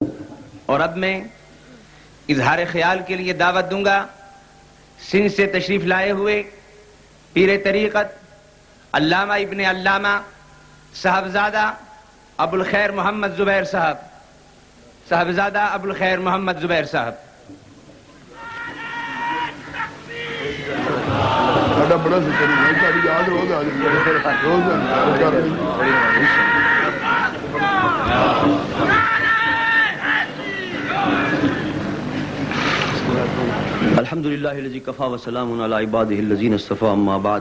اور اب میں اظہار خیال کے لیے دعوت دوں گا سندھ سے تشریف لائے ہوئے پیر طریقت علامہ ابن علامہ صاحبزادہ ابو الخیر محمد زبیر صاحب، صاحبزادہ ابو الخیر محمد زبیر صاحب۔ الحمدللہ الذی کفا وسلام علی عبادہ الذین اصطفی، اما بعد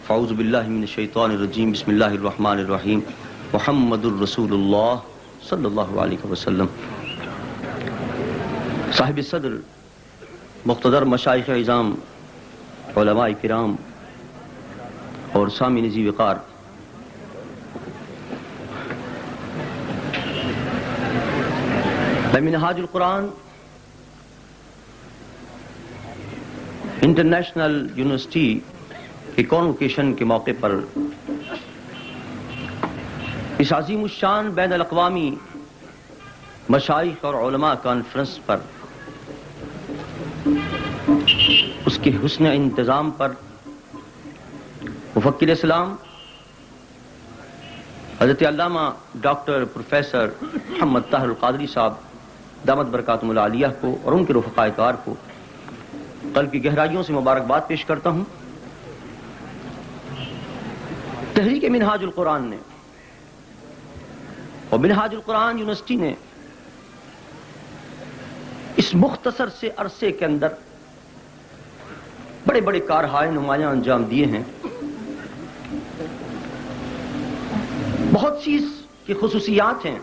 فاعوذ باللہ من الشیطان الرجیم، بسم اللہ الرحمن الرحیم، محمد الرسول اللہ صلی اللہ علیہ وسلم۔ صاحب صدر، مقتدر مشائخ عظام، علماء کرام اور سامعین ذی وقار، منہاج القرآن انٹرنیشنل یونیورسٹی کے کانوکیشن کے موقع پر اس عظیم الشان بین الاقوامی مشائخ اور علماء کانفرنس پر اس کے حسن انتظام پر مفکر اسلام حضرت علامہ ڈاکٹر پروفیسر محمد طاہر القادری صاحب دامت برکاتہم العالیہ کو اور ان کے رفقائے کار کو قلب کی گہرائیوں سے مبارکباد پیش کرتا ہوں۔ تحریک منہاج القرآن نے اور منہاج القرآن یونیورسٹی نے اس مختصر سے عرصے کے اندر بڑے بڑے کارہائے نمایاں انجام دیے ہیں۔ بہت سی اس کی خصوصیات ہیں،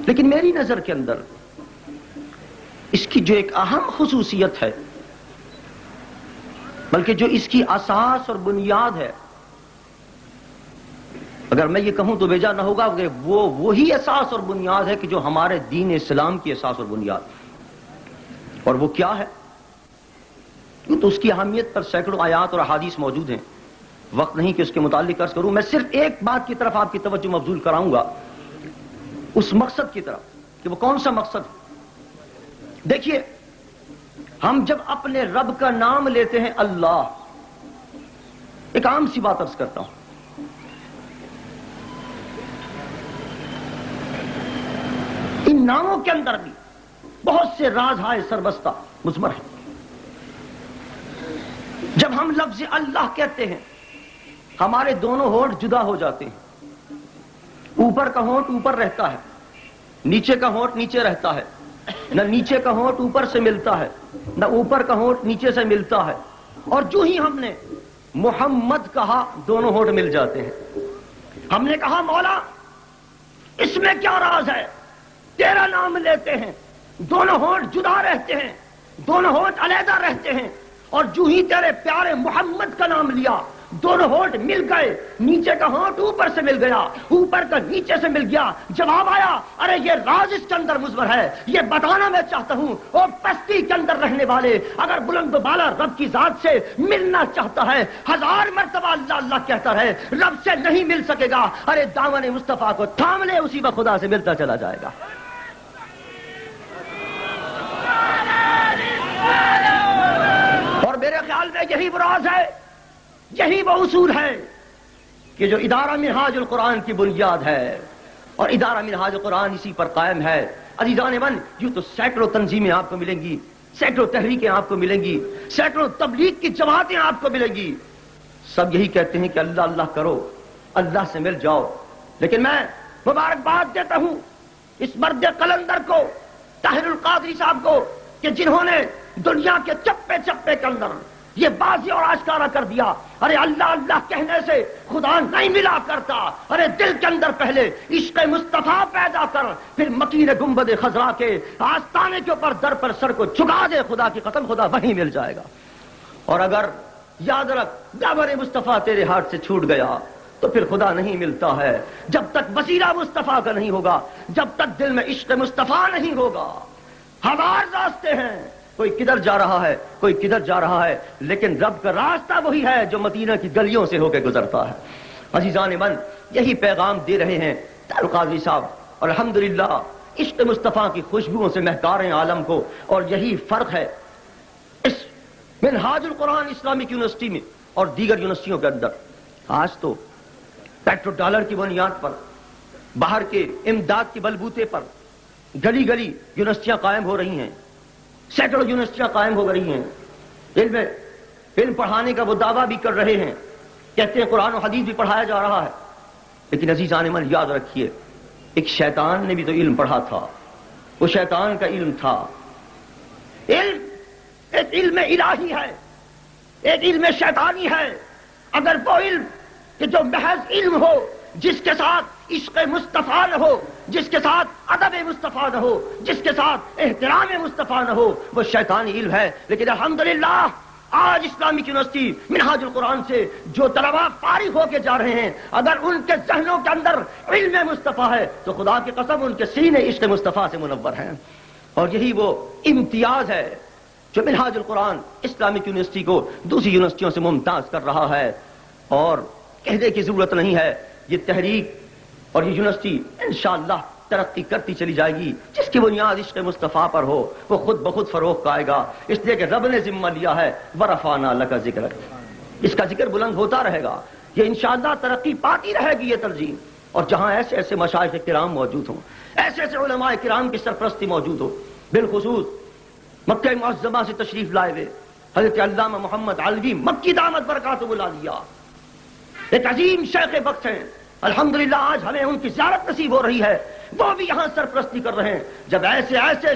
لیکن میری نظر کے اندر اس کی جو ایک اہم خصوصیت ہے، بلکہ جو اس کی اساس اور بنیاد ہے، اگر میں یہ کہوں تو بیجا نہ ہوگا کہ وہی اساس اور بنیاد ہے کہ جو ہمارے دین اسلام کی اساس اور بنیاد، اور وہ کیا ہے؟ کیوں تو اس کی اہمیت پر سینکڑوں آیات اور احادیث موجود ہیں، وقت نہیں کہ اس کے متعلق عرض کروں۔ میں صرف ایک بات کی طرف آپ کی توجہ مبذول کراؤں گا، اس مقصد کی طرف کہ وہ کون سا مقصد ہے۔ دیکھیے، ہم جب اپنے رب کا نام لیتے ہیں اللہ، ایک عام سی بات عرض کرتا ہوں، ان ناموں کے اندر بھی بہت سے راز ہائے سربستہ مضمر ہیں۔ جب ہم لفظ اللہ کہتے ہیں، ہمارے دونوں ہونٹ جدا ہو جاتے ہیں۔ اوپر کا ہونٹ اوپر رہتا ہے، نیچے کا ہونٹ نیچے رہتا ہے، نہ نیچے کا ہونٹ اوپر سے ملتا ہے، نہ اوپر کا ہونٹ نیچے سے ملتا ہے، اور جو ہی ہم نے محمد کہا دونوں ہونٹ مل جاتے ہیں۔ ہم نے کہا مولا اس میں کیا راز ہے؟ تیرا نام لیتے ہیں، دونوں ہونٹ جدا رہتے ہیں، دونوں ہونٹ علیحدہ رہتے ہیں، اور جو ہی تیرے پیارے محمد کا نام لیا دونوں ہونٹ مل گئے، نیچے کا ہونٹ اوپر سے مل گیا، اوپر کا نیچے سے مل گیا۔ جواب آیا، ارے یہ راز اس کے اندر مضمر ہے، یہ بتانا میں چاہتا ہوں۔ اور پستی کے اندر رہنے والے اگر بلند و بالا رب کی ذات سے ملنا چاہتا ہے، 1000 مرتبہ اللہ اللہ کہتا ہے، رب سے نہیں مل سکے گا۔ ارے دامن مصطفیٰ کو تھام لے، اسی وقت خدا سے ملتا چلا جائے گا۔ اور میرے خیال میں یہی وہ راز ہے، یہی وہ اصول ہے کہ جو ادارہ منہاج القرآن کی بنیاد ہے، اور ادارہ منہاج القرآن اسی پر قائم ہے۔ عزیزان من، یوں تو سینکڑوں تنظیمیں آپ کو ملیں گی، سینکڑوں تحریکیں آپ کو ملیں گی، سینکڑوں تبلیغ کی جماعتیں آپ کو ملیں گی، سب یہی کہتے ہیں کہ اللہ اللہ کرو، اللہ سے مل جاؤ۔ لیکن میں مبارکباد دیتا ہوں اس مرد قلندر کو، طاہر القادری صاحب کو، کہ جنہوں نے دنیا کے چپے چپے کے اندر یہ بازی اور آشکارا کر دیا، ارے اللہ اللہ کہنے سے خدا نہیں ملا کرتا، ارے دل کے اندر پہلے عشق مصطفیٰ پیدا کر، پھر مکین گنبد خضرا کے آستانے کے اوپر در پر سر کو جھکا دے، خدا کی قسم خدا وہیں مل جائے گا۔ اور اگر یاد رکھ دامن مصطفیٰ تیرے ہاتھ سے چھوٹ گیا تو پھر خدا نہیں ملتا ہے، جب تک وسیلہ مصطفیٰ کا نہیں ہوگا، جب تک دل میں عشق مصطفیٰ نہیں ہوگا۔ ہزار راستے ہیں، کوئی کدھر جا رہا ہے، کوئی کدھر جا رہا ہے، لیکن رب کا راستہ وہی ہے جو مدینہ کی گلیوں سے ہو کے گزرتا ہے۔ عزیزان من، یہی پیغام دے رہے ہیں طاہر القادری صاحب اور الحمدللہ عشق مصطفیٰ کی خوشبوؤں سے مہکا رہے ہیں عالم کو. اور یہی فرق ہے اس منہاج القرآن اسلامک یونیورسٹی میں اور دیگر یونیورسٹیوں کے اندر. آج تو پیٹرو ڈالر کی بنیاد پر، باہر کے امداد کے بلبوتے پر گلی گلی یونیورسٹیاں قائم ہو رہی ہیں، سینکڑوں یونیورسٹیاں قائم ہو رہی ہیں. علم پڑھانے کا وہ دعویٰ بھی کر رہے ہیں، کہتے ہیں قرآن و حدیث بھی پڑھایا جا رہا ہے. لیکن عزیزان من یاد رکھیے، ایک شیطان نے بھی تو علم پڑھا تھا، وہ شیطان کا علم تھا. علم ایک علم الہی ہے، ایک علم شیطانی ہے. اگر وہ علم کہ جو محض علم ہو، جس کے ساتھ عشق مصطفیٰ نہ ہو، جس کے ساتھ ادب مصطفیٰ نہ ہو، جس کے ساتھ احترام مصطفیٰ نہ ہو، وہ شیطانی علم ہے. لیکن الحمدللہ آج اسلامک یونیورسٹی منہاج القرآن سے جو طلباء فارغ ہو کے جا رہے ہیں، اگر ان کے ذہنوں کے اندر علم مصطفیٰ ہے تو خدا کی قسم ان کے سینے عشق مصطفیٰ سے منور ہیں. اور یہی وہ امتیاز ہے جو منہاج القرآن اسلامک یونیورسٹی کو دوسری یونیورسٹیوں سے ممتاز کر رہا ہے. اور کہنے کی ضرورت نہیں ہے، یہ تحریک اور یہ یونیورسٹی انشاءاللہ ترقی کرتی چلی جائے گی. جس کی بنیاد عشق مصطفیٰ پر ہو وہ خود بخود فروغ پائے گا، اس لیے کہ رب نے ذمہ لیا ہے وَرَفَعْنَا لَكَ ذِكْرَكَ. اس کا ذکر بلند ہوتا رہے گا، یہ انشاءاللہ ترقی پاتی رہے گی یہ تنظیم. اور جہاں ایسے ایسے مشائخ کرام موجود ہوں، ایسے ایسے علماء کرام کی سرپرستی موجود ہو، بالخصوص مکہ معظمہ سے تشریف لائے ہوئے حضرت علامہ محمد علوی مکی دامت برکاتہ العالیہ، ایک عظیم شیخ وقت ہیں. الحمدللہ آج ہمیں ان کی زیارت نصیب ہو رہی ہے، وہ بھی یہاں سرپرستی کر رہے ہیں. جب ایسے ایسے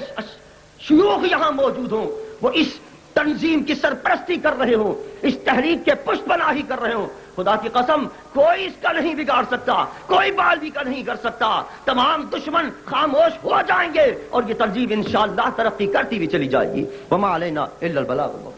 شیوخ یہاں موجود ہوں، وہ اس تنظیم کی سرپرستی کر رہے ہوں، اس تحریک کے پشت پناہی کر رہے ہوں، خدا کی قسم کوئی اس کا نہیں بگاڑ سکتا، کوئی بال بھی کا نہیں کر سکتا. تمام دشمن خاموش ہو جائیں گے اور یہ تنظیم انشاءاللہ ترقی کرتی بھی چلی جائے گی. وما علینا الا البلاغ.